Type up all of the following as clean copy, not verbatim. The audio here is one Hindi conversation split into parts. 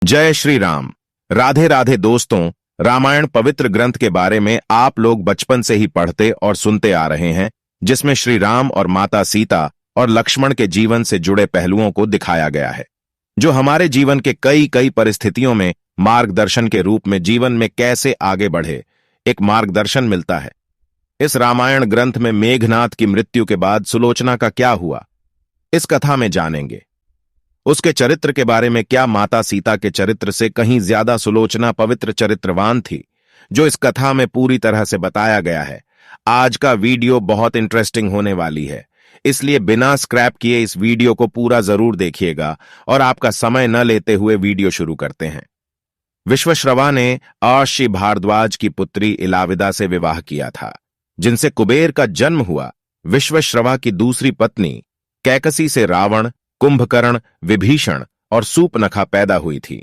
जय श्री राम। राधे राधे दोस्तों। रामायण पवित्र ग्रंथ के बारे में आप लोग बचपन से ही पढ़ते और सुनते आ रहे हैं, जिसमें श्री राम और माता सीता और लक्ष्मण के जीवन से जुड़े पहलुओं को दिखाया गया है, जो हमारे जीवन के कई कई परिस्थितियों में मार्गदर्शन के रूप में जीवन में कैसे आगे बढ़े एक मार्गदर्शन मिलता है। इस रामायण ग्रंथ में मेघनाद की मृत्यु के बाद सुलोचना का क्या हुआ, इस कथा में जानेंगे। उसके चरित्र के बारे में, क्या माता सीता के चरित्र से कहीं ज्यादा सुलोचना पवित्र चरित्रवान थी, जो इस कथा में पूरी तरह से बताया गया है। आज का वीडियो बहुत इंटरेस्टिंग होने वाली है, इसलिए बिना स्क्रैप किए इस वीडियो को पूरा जरूर देखिएगा और आपका समय न लेते हुए वीडियो शुरू करते हैं। विश्वश्रवा ने अर्षि भारद्वाज की पुत्री इलाविदा से विवाह किया था, जिनसे कुबेर का जन्म हुआ। विश्वश्रवा की दूसरी पत्नी कैकसी से रावण, कुंभकर्ण, विभीषण और सूपनखा पैदा हुई थी।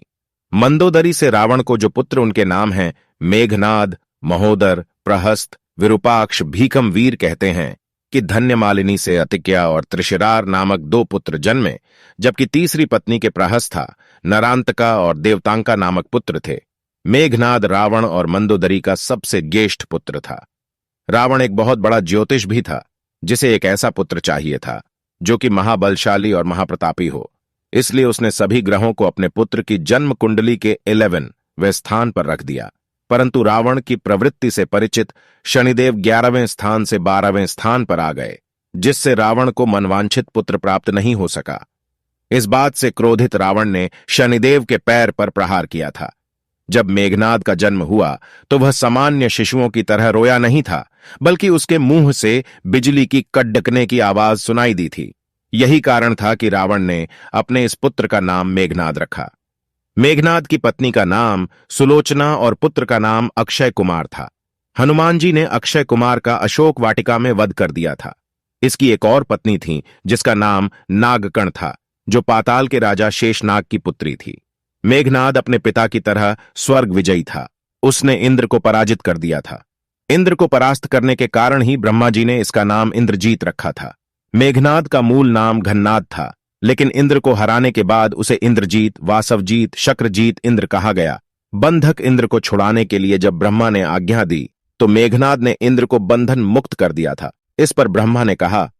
मंदोदरी से रावण को जो पुत्र उनके नाम हैं मेघनाद, महोदर, प्रहस्त, विरूपाक्ष, भीकमवीर कहते हैं कि धन्यमालिनी से अतिक्या और त्रिशिरार नामक दो पुत्र जन्मे, जबकि तीसरी पत्नी के प्रहस्था, नरांतका और देवतांका नामक पुत्र थे। मेघनाद रावण और मंदोदरी का सबसे ज्येष्ठ पुत्र था। रावण एक बहुत बड़ा ज्योतिष भी था, जिसे एक ऐसा पुत्र चाहिए था जो कि महाबलशाली और महाप्रतापी हो। इसलिए उसने सभी ग्रहों को अपने पुत्र की जन्म कुंडली के 11वें स्थान पर रख दिया, परंतु रावण की प्रवृत्ति से परिचित शनिदेव 11वें स्थान से 12वें स्थान पर आ गए, जिससे रावण को मनवांछित पुत्र प्राप्त नहीं हो सका। इस बात से क्रोधित रावण ने शनिदेव के पैर पर प्रहार किया था। जब मेघनाद का जन्म हुआ तो वह सामान्य शिशुओं की तरह रोया नहीं था, बल्कि उसके मुंह से बिजली की कड़कने की आवाज सुनाई दी थी। यही कारण था कि रावण ने अपने इस पुत्र का नाम मेघनाद रखा। मेघनाद की पत्नी का नाम सुलोचना और पुत्र का नाम अक्षय कुमार था। हनुमान जी ने अक्षय कुमार का अशोक वाटिका में वध कर दिया था। इसकी एक और पत्नी थी, जिसका नाम नागकर्ण था, जो पाताल के राजा शेषनाग की पुत्री थी। मेघनाद अपने पिता की तरह स्वर्ग विजयी था। उसने इंद्र को पराजित कर दिया था। इंद्र को परास्त करने के कारण ही ब्रह्मा जी ने इसका नाम इंद्रजीत रखा था। मेघनाद का मूल नाम घन्नाद था, लेकिन इंद्र को हराने के बाद उसे इंद्रजीत, वासवजीत, शक्रजीत इंद्र कहा गया। बंधक इंद्र को छुड़ाने के लिए जब ब्रह्मा ने आज्ञा दी तो मेघनाद ने इंद्र को बंधन मुक्त कर दिया था। इस पर ब्रह्मा ने कहा,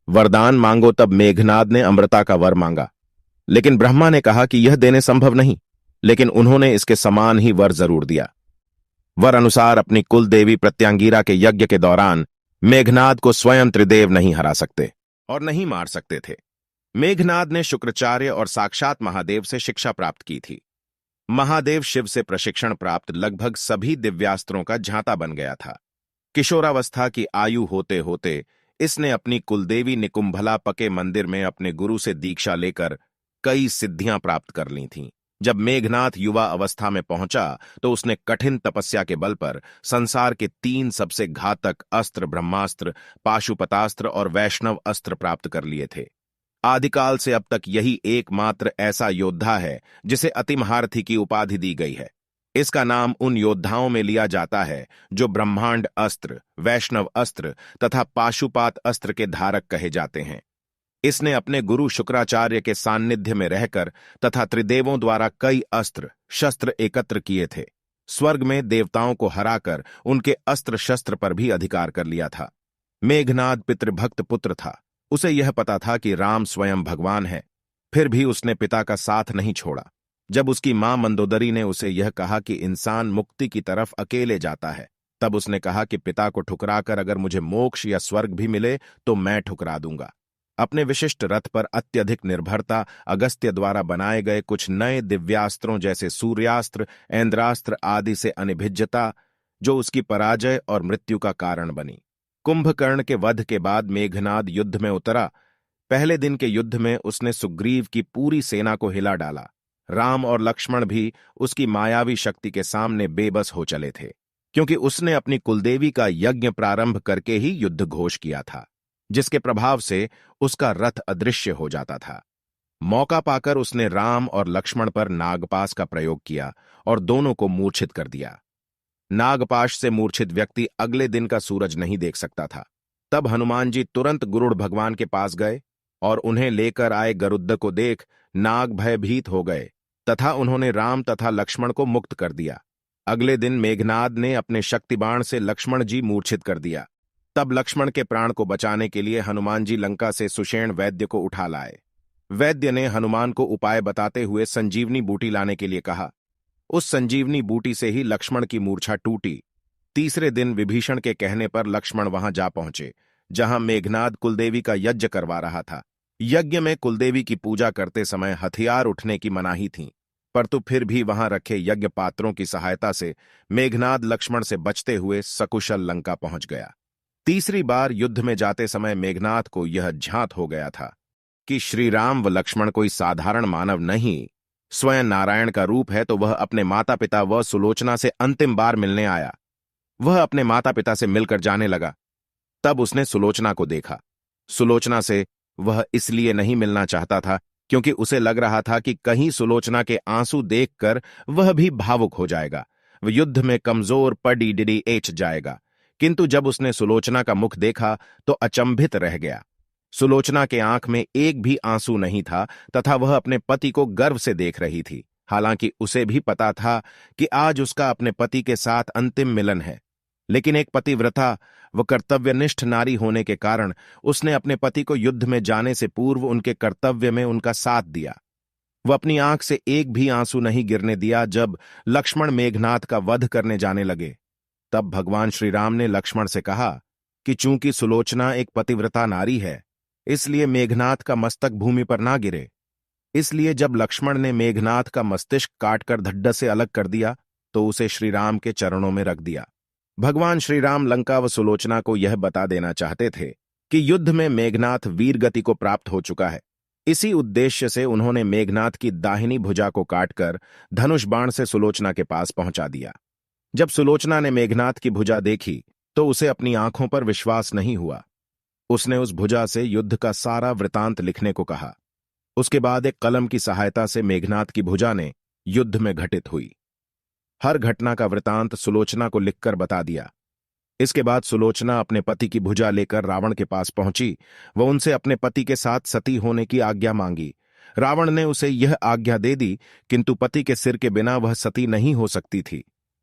वरदान मांगो। तब मेघनाद ने अमृता का वर मांगा, लेकिन ब्रह्मा ने कहा कि यह देने संभव नहीं, लेकिन उन्होंने इसके समान ही वर जरूर दिया। वर अनुसार अपनी कुल देवी प्रत्यांगिरा के यज्ञ के दौरान मेघनाद को स्वयं त्रिदेव नहीं हरा सकते और नहीं मार सकते थे। मेघनाद ने शुक्राचार्य और साक्षात महादेव से शिक्षा प्राप्त की थी। महादेव शिव से प्रशिक्षण प्राप्त लगभग सभी दिव्यास्त्रों का झांता बन गया था। किशोरावस्था की आयु होते होते इसने अपनी कुलदेवी निकुंभला के मंदिर में अपने गुरु से दीक्षा लेकर कई सिद्धियां प्राप्त कर ली थीं। जब मेघनाद युवा अवस्था में पहुंचा तो उसने कठिन तपस्या के बल पर संसार के 3 सबसे घातक अस्त्र, ब्रह्मास्त्र, पाशुपतास्त्र और वैष्णव अस्त्र प्राप्त कर लिए थे। आदिकाल से अब तक यही एकमात्र ऐसा योद्धा है जिसे अतिमहारथी की उपाधि दी गई है। इसका नाम उन योद्धाओं में लिया जाता है जो ब्रह्मांड अस्त्र, वैष्णव अस्त्र तथा पाशुपात अस्त्र के धारक कहे जाते हैं। इसने अपने गुरु शुक्राचार्य के सान्निध्य में रहकर तथा त्रिदेवों द्वारा कई अस्त्र शस्त्र एकत्र किए थे। स्वर्ग में देवताओं को हराकर उनके अस्त्र शस्त्र पर भी अधिकार कर लिया था। मेघनाद पितृभक्त पुत्र था। उसे यह पता था कि राम स्वयं भगवान है, फिर भी उसने पिता का साथ नहीं छोड़ा। जब उसकी मां मंदोदरी ने उसे यह कहा कि इंसान मुक्ति की तरफ अकेले जाता है, तब उसने कहा कि पिता को ठुकराकर अगर मुझे मोक्ष या स्वर्ग भी मिले तो मैं ठुकरा दूंगा। अपने विशिष्ट रथ पर अत्यधिक निर्भरता, अगस्त्य द्वारा बनाए गए कुछ नए दिव्यास्त्रों जैसे सूर्यास्त्र, ऐन्द्रास्त्र आदि से अनिभिज्जता, जो उसकी पराजय और मृत्यु का कारण बनी। कुंभकर्ण के वध के बाद मेघनाद युद्ध में उतरा। पहले दिन के युद्ध में उसने सुग्रीव की पूरी सेना को हिला डाला। राम और लक्ष्मण भी उसकी मायावी शक्ति के सामने बेबस हो चले थे, क्योंकि उसने अपनी कुलदेवी का यज्ञ प्रारंभ करके ही युद्ध घोष किया था, जिसके प्रभाव से उसका रथ अदृश्य हो जाता था। मौका पाकर उसने राम और लक्ष्मण पर नागपाश का प्रयोग किया और दोनों को मूर्छित कर दिया। नागपाश से मूर्छित व्यक्ति अगले दिन का सूरज नहीं देख सकता था। तब हनुमान जी तुरंत गरुड़ भगवान के पास गए और उन्हें लेकर आए गरुड़ को देख नाग भयभीत हो गए तथा उन्होंने राम तथा लक्ष्मण को मुक्त कर दिया। अगले दिन मेघनाद ने अपने शक्तिबाण से लक्ष्मण जी मूर्छित कर दिया। तब लक्ष्मण के प्राण को बचाने के लिए हनुमान जी लंका से सुषेण वैद्य को उठा लाए। वैद्य ने हनुमान को उपाय बताते हुए संजीवनी बूटी लाने के लिए कहा। उस संजीवनी बूटी से ही लक्ष्मण की मूर्छा टूटी। तीसरे दिन विभीषण के कहने पर लक्ष्मण वहां जा पहुंचे, जहां मेघनाद कुलदेवी का यज्ञ करवा रहा था। यज्ञ में कुलदेवी की पूजा करते समय हथियार उठने की मनाही थी, परंतु फिर भी वहां रखे यज्ञ पात्रों की सहायता से मेघनाद लक्ष्मण से बचते हुए सकुशल लंका पहुंच गया। तीसरी बार युद्ध में जाते समय मेघनाद को यह ज्ञात हो गया था कि श्री राम व लक्ष्मण कोई साधारण मानव नहीं, स्वयं नारायण का रूप है, तो वह अपने माता पिता व सुलोचना से अंतिम बार मिलने आया। वह अपने माता पिता से मिलकर जाने लगा। तब उसने सुलोचना को देखा। सुलोचना से वह इसलिए नहीं मिलना चाहता था क्योंकि उसे लग रहा था कि कहीं सुलोचना के आंसू देखकर वह भी भावुक हो जाएगा, वह युद्ध में कमजोर पड़ी डिडी एच जाएगा। किंतु जब उसने सुलोचना का मुख देखा तो अचंभित रह गया। सुलोचना के आंख में एक भी आंसू नहीं था तथा वह अपने पति को गर्व से देख रही थी। हालांकि उसे भी पता था कि आज उसका अपने पति के साथ अंतिम मिलन है, लेकिन एक पतिव्रता व कर्तव्यनिष्ठ नारी होने के कारण उसने अपने पति को युद्ध में जाने से पूर्व उनके कर्तव्य में उनका साथ दिया। वह अपनी आंख से एक भी आंसू नहीं गिरने दिया। जब लक्ष्मण मेघनाद का वध करने जाने लगे, तब भगवान श्री राम ने लक्ष्मण से कहा कि चूंकि सुलोचना एक पतिव्रता नारी है, इसलिए मेघनाद का मस्तक भूमि पर ना गिरे। इसलिए जब लक्ष्मण ने मेघनाद का मस्तिष्क काटकर धड्डा से अलग कर दिया तो उसे श्री राम के चरणों में रख दिया। भगवान श्री राम लंका व सुलोचना को यह बता देना चाहते थे कि युद्ध में मेघनाद वीर गति को प्राप्त हो चुका है। इसी उद्देश्य से उन्होंने मेघनाद की दाहिनी भुजा को काटकर धनुष बाण से सुलोचना के पास पहुंचा दिया। जब सुलोचना ने मेघनाद की भुजा देखी तो उसे अपनी आंखों पर विश्वास नहीं हुआ। उसने उस भुजा से युद्ध का सारा वृतांत लिखने को कहा। उसके बाद एक कलम की सहायता से मेघनाद की भुजा ने युद्ध में घटित हुई हर घटना का वृतांत सुलोचना को लिखकर बता दिया। इसके बाद सुलोचना अपने पति की भुजा लेकर रावण के पास पहुंची व उनसे अपने पति के साथ सती होने की आज्ञा मांगी। रावण ने उसे यह आज्ञा दे दी, किंतु पति के सिर के बिना वह सती नहीं हो सकती थी।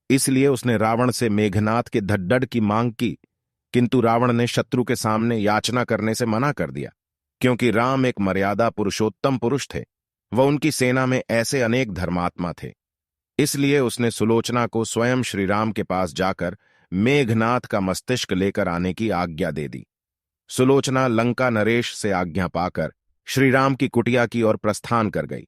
इसलिए उसने रावण से मेघनाद के धड्डड़ की मांग की, किंतु रावण ने शत्रु के सामने याचना करने से मना कर दिया, क्योंकि राम एक मर्यादा पुरुषोत्तम पुरुष थे व उनकी सेना में ऐसे अनेक धर्मात्मा थे। इसलिए उसने सुलोचना को स्वयं श्री राम के पास जाकर मेघनाद का मस्तिष्क लेकर आने की आज्ञा दे दी। सुलोचना लंका नरेश से आज्ञा पाकर श्री राम की कुटिया की ओर प्रस्थान कर गई।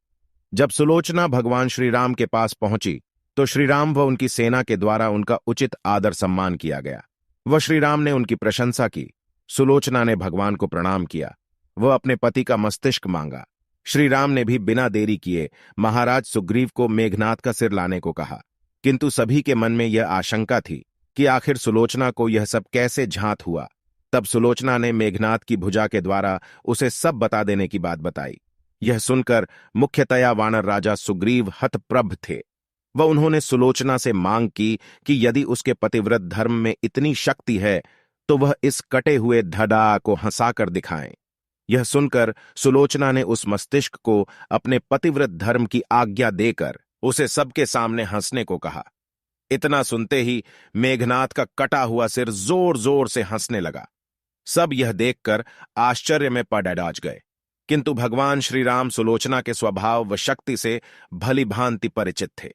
जब सुलोचना भगवान श्री राम के पास पहुंची तो श्री राम व उनकी सेना के द्वारा उनका उचित आदर सम्मान किया गया। वह श्री राम ने उनकी प्रशंसा की। सुलोचना ने भगवान को प्रणाम किया। वह अपने पति का मस्तिष्क मांगा। श्री राम ने भी बिना देरी किए महाराज सुग्रीव को मेघनाद का सिर लाने को कहा, किंतु सभी के मन में यह आशंका थी कि आखिर सुलोचना को यह सब कैसे झांत हुआ। तब सुलोचना ने मेघनाद की भुजा के द्वारा उसे सब बता देने की बात बताई। यह सुनकर मुख्यतया वानर राजा सुग्रीव हतप्रभ थे। वह उन्होंने सुलोचना से मांग की कि यदि उसके पतिव्रत धर्म में इतनी शक्ति है तो वह इस कटे हुए धड़ा को हंसाकर दिखाएं। यह सुनकर सुलोचना ने उस मस्तिष्क को अपने पतिव्रत धर्म की आज्ञा देकर उसे सबके सामने हंसने को कहा। इतना सुनते ही मेघनाद का कटा हुआ सिर जोर जोर से हंसने लगा। सब यह देखकर आश्चर्य में पड़ डाज गए, किंतु भगवान श्री राम सुलोचना के स्वभाव व शक्ति से भली भांति परिचित थे।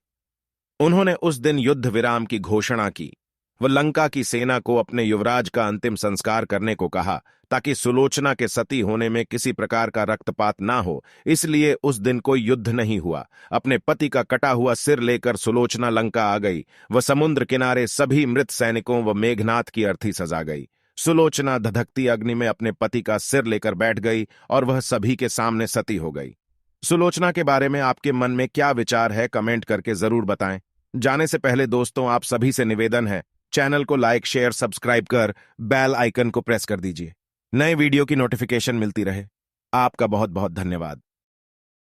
उन्होंने उस दिन युद्ध विराम की घोषणा की व लंका की सेना को अपने युवराज का अंतिम संस्कार करने को कहा, ताकि सुलोचना के सती होने में किसी प्रकार का रक्तपात ना हो। इसलिए उस दिन कोई युद्ध नहीं हुआ। अपने पति का कटा हुआ सिर लेकर सुलोचना लंका आ गई व समुद्र किनारे सभी मृत सैनिकों व मेघनाद की अर्थी सजा गई। सुलोचना धधकती अग्नि में अपने पति का सिर लेकर बैठ गई और वह सभी के सामने सती हो गई। सुलोचना के बारे में आपके मन में क्या विचार है, कमेंट करके जरूर बताएं। जाने से पहले दोस्तों, आप सभी से निवेदन है, चैनल को लाइक शेयर सब्सक्राइब कर बेल आइकन को प्रेस कर दीजिए। नए वीडियो की नोटिफिकेशन मिलती रहे। आपका बहुत बहुत धन्यवाद।